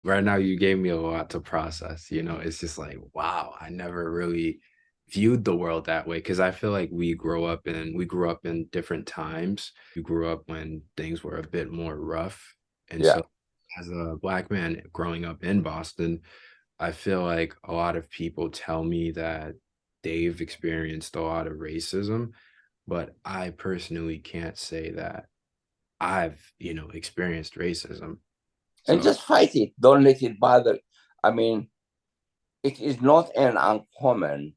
right now you gave me a lot to process. It's just like, wow, I never really viewed the world that way because I feel like we grew up in different times. We grew up when things were a bit more rough. And Yeah. so as a black man growing up in Boston, I feel like a lot of people tell me that they've experienced a lot of racism, but I personally can't say that I've experienced racism. And So just fight it. Don't let it bother. I mean, it is not an uncommon.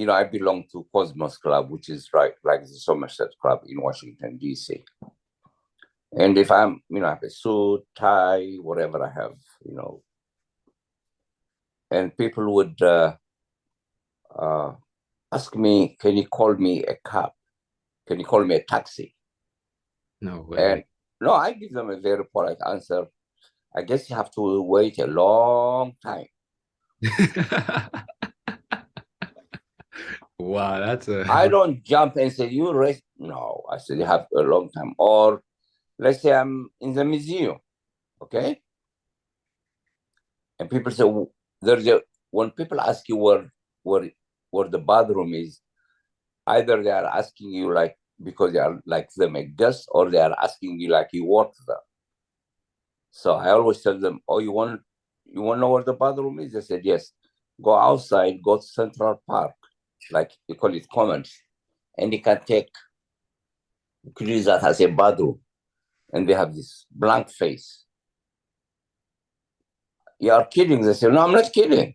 I belong to Cosmos Club, which is right like the Somerset Club in Washington, D.C. And if I have a suit, tie, whatever I have, and people would uh, ask me, can you call me a cab? Can you call me a taxi? no And way. no, I give them a very polite answer. I guess you have to wait a long time. Wow, that's I a don't jump and say, you race. No, I said, you have a long time. Or let's say I'm in the museum, okay? And people say, when people ask you where, where the bathroom is, either they are asking you like, because they are like them a guest, or they are asking you like you work there. So I always tell them, oh, you want to know where the bathroom is? They said, yes. Go outside, go to Central Park, like you call it Commons, and you can use that as a bathroom. And they have this blank face. You are kidding. They say, no, I'm not kidding.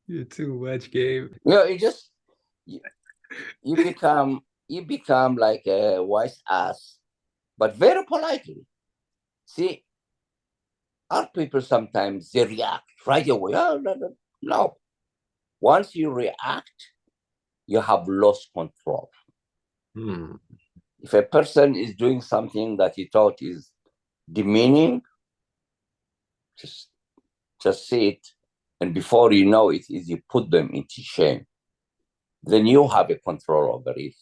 you're too much, Gabe. You, you become like a wise ass, but very politely. See, our people sometimes they react right away. Oh, no, no, no. Once you react, you have lost control. Hmm. If a person is doing something that he thought is demeaning, just just say it, and before you know it, is you put them into shame. Then you have a control over it.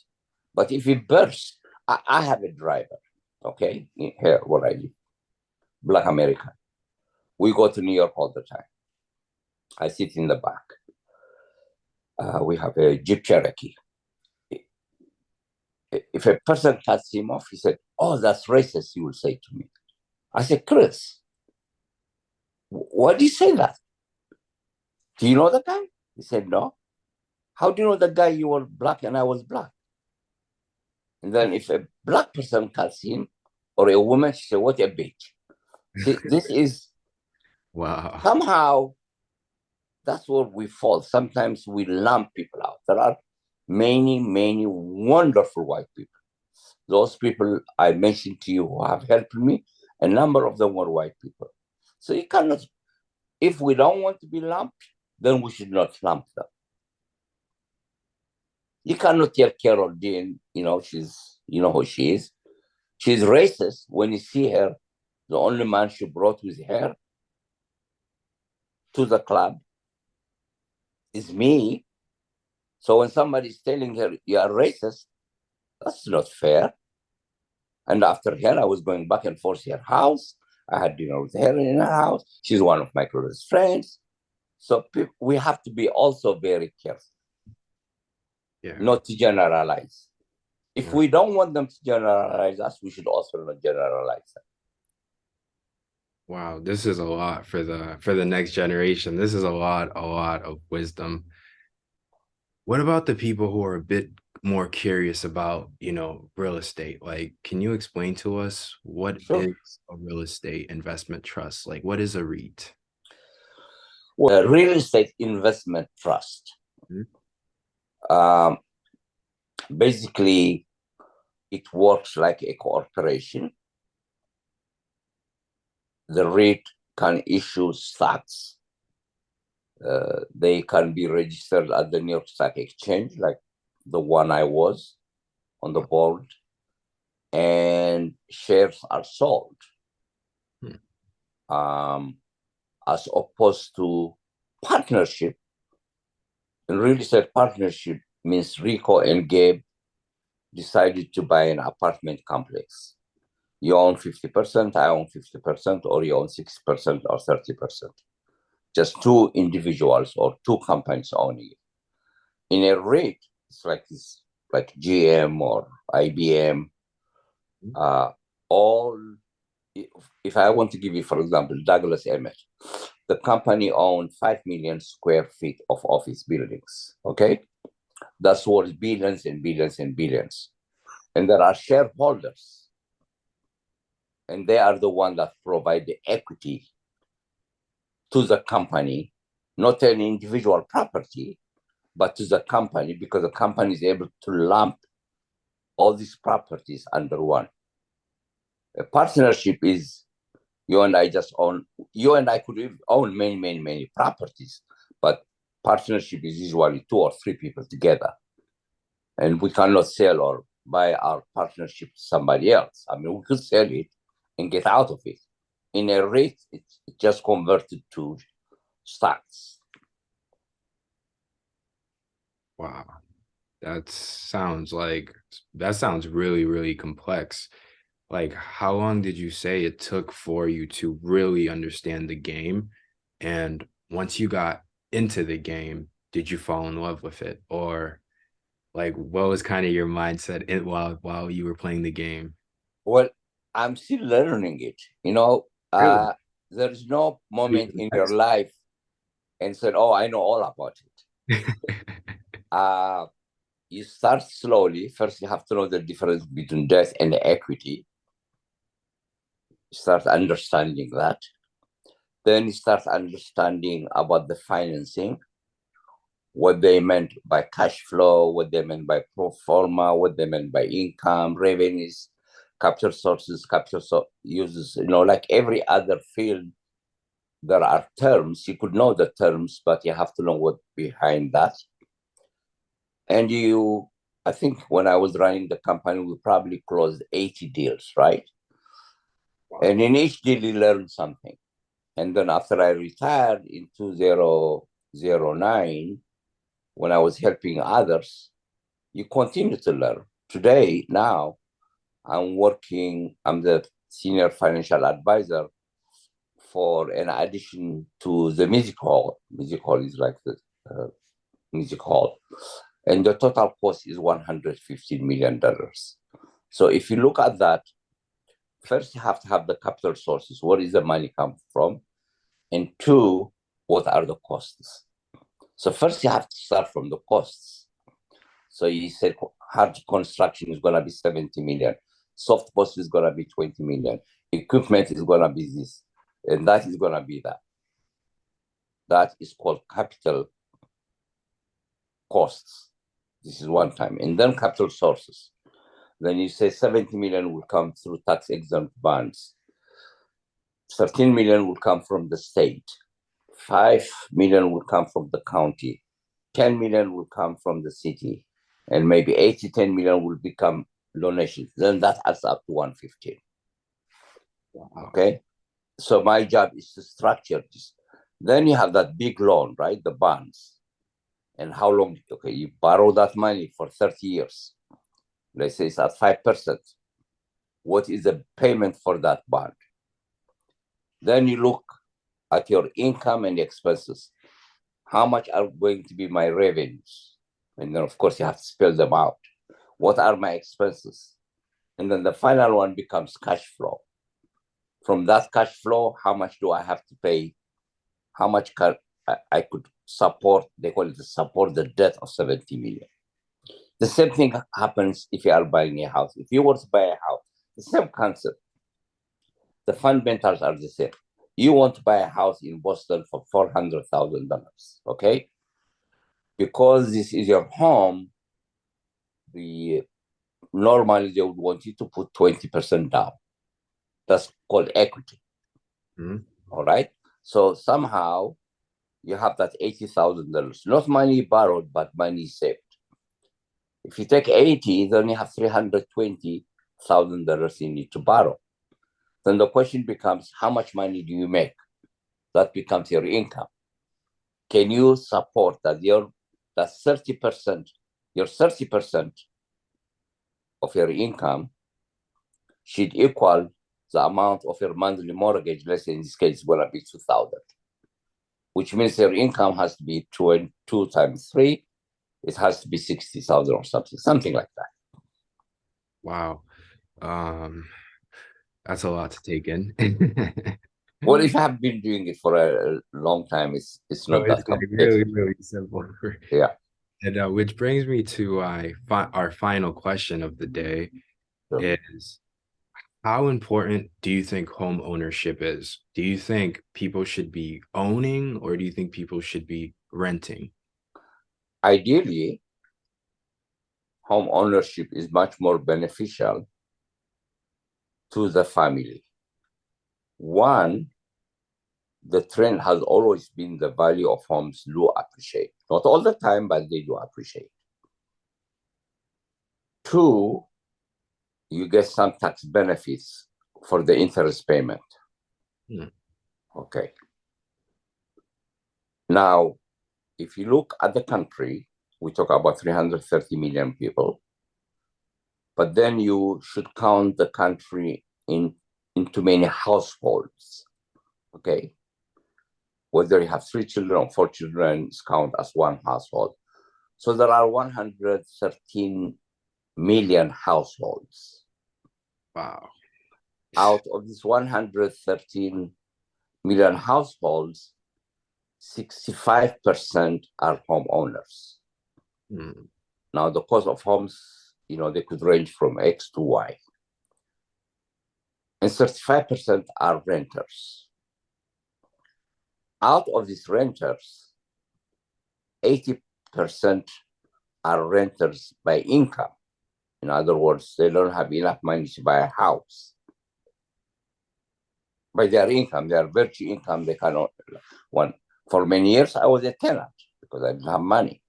But if it bursts, I have a driver, okay, here where I live, Black American. We go to New York all the time. I sit in the back. We have a Jeep Cherokee. If a person cuts him off, he said, "Oh, that's racist," he will say to me. I said, "Chris, why do you say that? Do you know the guy?" He said, "No." "How do you know the guy? You were black and I was black." And then if a black person cuts him, or a woman, she said, "What a bitch." See, this is Wow. somehow, that's where we fall. Sometimes we lump people out. There are many, many wonderful white people. Those people I mentioned to you who have helped me, a number of them were white people. So you cannot, if we don't want to be lumped, then we should not lump them. You cannot tell Carol Dean, you know who she is. She's racist when you see her. The only man she brought with her to the club is me. So when somebody is telling her you are racist, that's not fair. And after her, I was going back and forth to her house. I had dinner with her in her house. She's one of my closest friends. So we have to be also very careful, Yeah. not to generalize. If Yeah. we don't want them to generalize us, we should also not generalize them. Wow, this is a lot for the next generation. This is a lot of wisdom. What about the people who are a bit more curious about real estate? Like, can you explain to us what Sure. is a real estate investment trust? Like, what is a REIT? Well, a real estate investment trust. Mhm. Um, Basically, it works like a corporation. The REIT can issue stocks. They can be registered at the New York Stock Exchange, like the one I was on the board, and shares are sold, Hmm. um, as opposed to partnership. In real estate, partnership means Rico and Gabe decided to buy an apartment complex. You own 50%, I own 50%, or you own 6% or 30%. Just two individuals or two companies owning it. In a REIT, it's like GM or IBM. All, if I want to give you, for example, Douglas Emmett, the company owned 5 million square feet of office buildings. Okay, that's worth billions and billions and billions. And there are shareholders, and they are the ones that provide the equity to the company, not an individual property, but to the company, because the company is able to lump all these properties under one. A partnership is you and I just own, you and I could own many, many, many properties, but partnership is usually 2 or 3 people together. And we cannot sell or buy our partnership to somebody else. I mean, we could sell it and get out of it. In a REIT, it's just converted to stocks. Wow. That sounds really, really complex. Like, how long did you say it took for you to really understand the game? And once you got into the game, did you fall in love with it? Or like, what was kind of your mindset while you were playing the game? Well, I'm still learning it. Really? There's no moment in your life and said, "Oh, I know all about it." You start slowly. First, you have to know the difference between debt and equity. You start understanding that. Then you start understanding about the financing, what they meant by cash flow, what they meant by pro forma, what they meant by income, revenues, capital sources, uses. Like every other field, there are terms. You could know the terms, but you have to know what behind that. And I think when I was running the company, we probably closed 80 deals, right? Wow. And in each deal, you learn something. And then after I retired in 2009, when I was helping others, you continue to learn. Today, now, I'm the senior financial advisor for an addition to the music hall. Music hall is like the music hall. And the total cost is $115 million. So if you look at that, first you have to have the capital sources. Where is the money come from? And 2, what are the costs? So first you have to start from the costs. So you said hard construction is going to be 70 million. Soft cost is going to be 20 million. Equipment is going to be this. And that is going to be that. That is called capital costs. This is one time. And then capital sources. Then you say 70 million will come through tax exempt bonds. 13 million will come from the state. 5 million will come from the county. 10 million will come from the city. And maybe 8 to 10 million will become donations. Then that adds up to 115. Wow. Okay. So my job is to structure this. Then you have that big loan, right? The bonds. And how long? Okay, you borrow that money for 30 years. Let's say it's at 5%. What is the payment for that bond? Then you look at your income and expenses. How much are going to be my revenues? And then, of course, you have to spell them out. What are my expenses? And then the final one becomes cash flow. From that cash flow, how much do I have to pay? How much I could support? They call it support the debt of 70 million. The same thing happens if you are buying a house. If you were to buy a house, the same concept. The fundamentals are the same. You want to buy a house in Boston for $400,000, okay? Because this is your home, normally they would want you to put 20% down. That's called equity. Mm-hmm. All right? So somehow you have that $80,000, not money borrowed, but money saved. If you take 80, then you have $320,000 you need to borrow. Then the question becomes, how much money do you make? That becomes your income. Can you support that? That 30%, your 30% of your income should equal the amount of your monthly mortgage. Let's say in this case, it's going to be 2,000, which means your income has to be 2 times 3. It has to be 60,000 or something like that. Wow. That's a lot to take in. Well, if you have been doing it for a long time, it's So not it's that like really, complicated. really simple. Yeah. And which brings me to our final question of the day So is, how important do you think home ownership is? Do you think people should be owning, or do you think people should be renting? ideally, home ownership is much more beneficial to the family. One, the trend has always been the value of homes do appreciate. Not all the time, but they do appreciate. Two, you get some tax benefits for the interest payment. Hmm. Okay. Now, if you look at the country, we talk about 330 million people, but then you should count the country into many households. Okay. Whether you have 3 children or 4 children, it's counted as one household. So there are 113 million households. Wow. Out of these 113 million households, 65% are homeowners. Hmm. Now, the cost of homes, they could range from X to Y. And 35% are renters. Out of these renters, 80% are renters by income. In other words, they don't have enough money to buy a house. By their income, their virtue income, they cannot. For many years, I was a tenant because I didn't have money.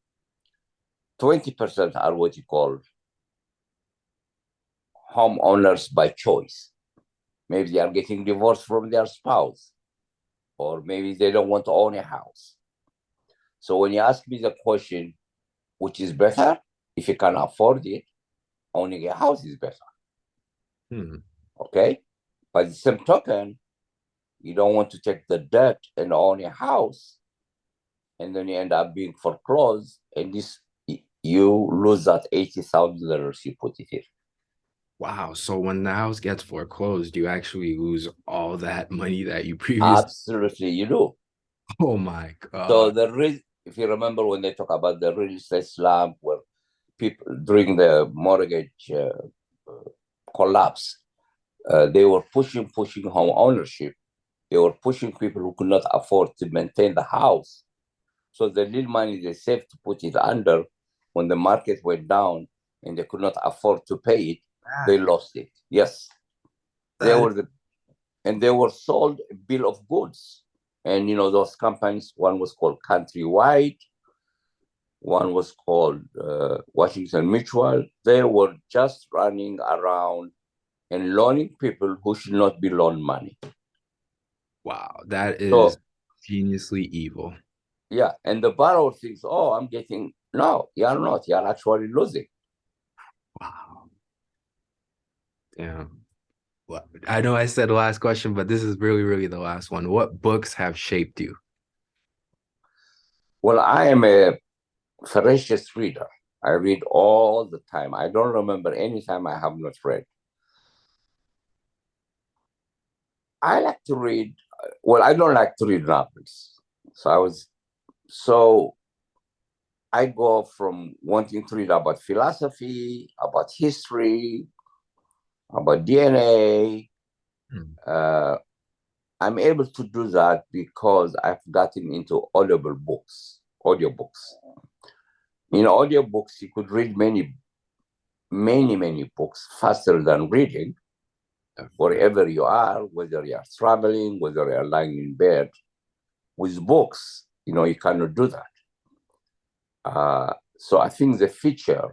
20% are what you call homeowners by choice. Maybe they are getting divorced from their spouse, or maybe they don't want to own a house. So when you ask me the question, which is better, if you can afford it, owning a house is better. Hmm. Okay? By the same token, you don't want to take the debt and own a house, and then you end up being foreclosed, and you lose that $80,000 you put it here. Wow. So when the house gets foreclosed, you actually lose all that money that you previously. Absolutely, you do. Oh my So God. if you remember when they talk about the real estate slump, where people during the mortgage collapse, they were pushing home ownership. They were pushing people who could not afford to maintain the house. So the little money they saved to put it under, when the market went down and they could not afford to pay it, they lost it. Yes, they were sold a bill of goods. And those companies, one was called Countrywide, one was called Washington Mutual. They were just running around and loaning people who should not be loaned money. Wow. That So, is geniusly evil. yeah, and the borrower thinks, oh, I'm getting, no, you're not. You're actually losing. Wow. Damn. Well, I know I said the last question, but this is really, really the last one. What books have shaped you? Well, I am a voracious reader. I read all the time. I don't remember any time I have not read. I like to read, well, I don't like to read novels. So I go from wanting to read about philosophy, about history, about DNA. I'm able to do that because I've gotten into audiobooks. In audiobooks, you could read many, many, many books faster than reading, wherever you are, whether you are traveling, whether you are lying in bed. With books, you cannot do that. So I think the future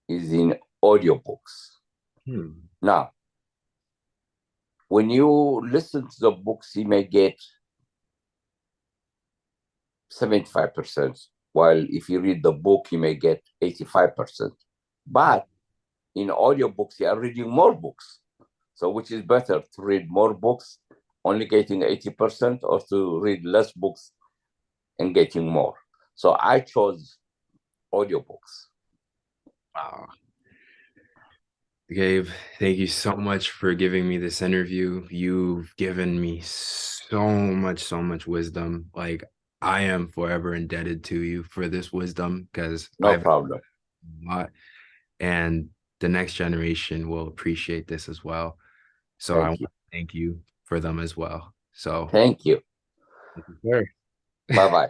is in audiobooks. Now, when you listen to the books, you may get 75%, while if you read the book, you may get 85%. But in audiobooks, you are reading more books. So which is better, to read more books, only getting 80%, or to read less books and getting more? So I chose audiobooks. Wow. Gabe, thank you so much for giving me this interview. You've given me so much wisdom. Like, I am forever indebted to you for this wisdom because No I've problem. a lot, and the next generation will appreciate this as well. So I want Thank you. to thank you for them as well. So, Thank you. thank you, sir. Bye bye.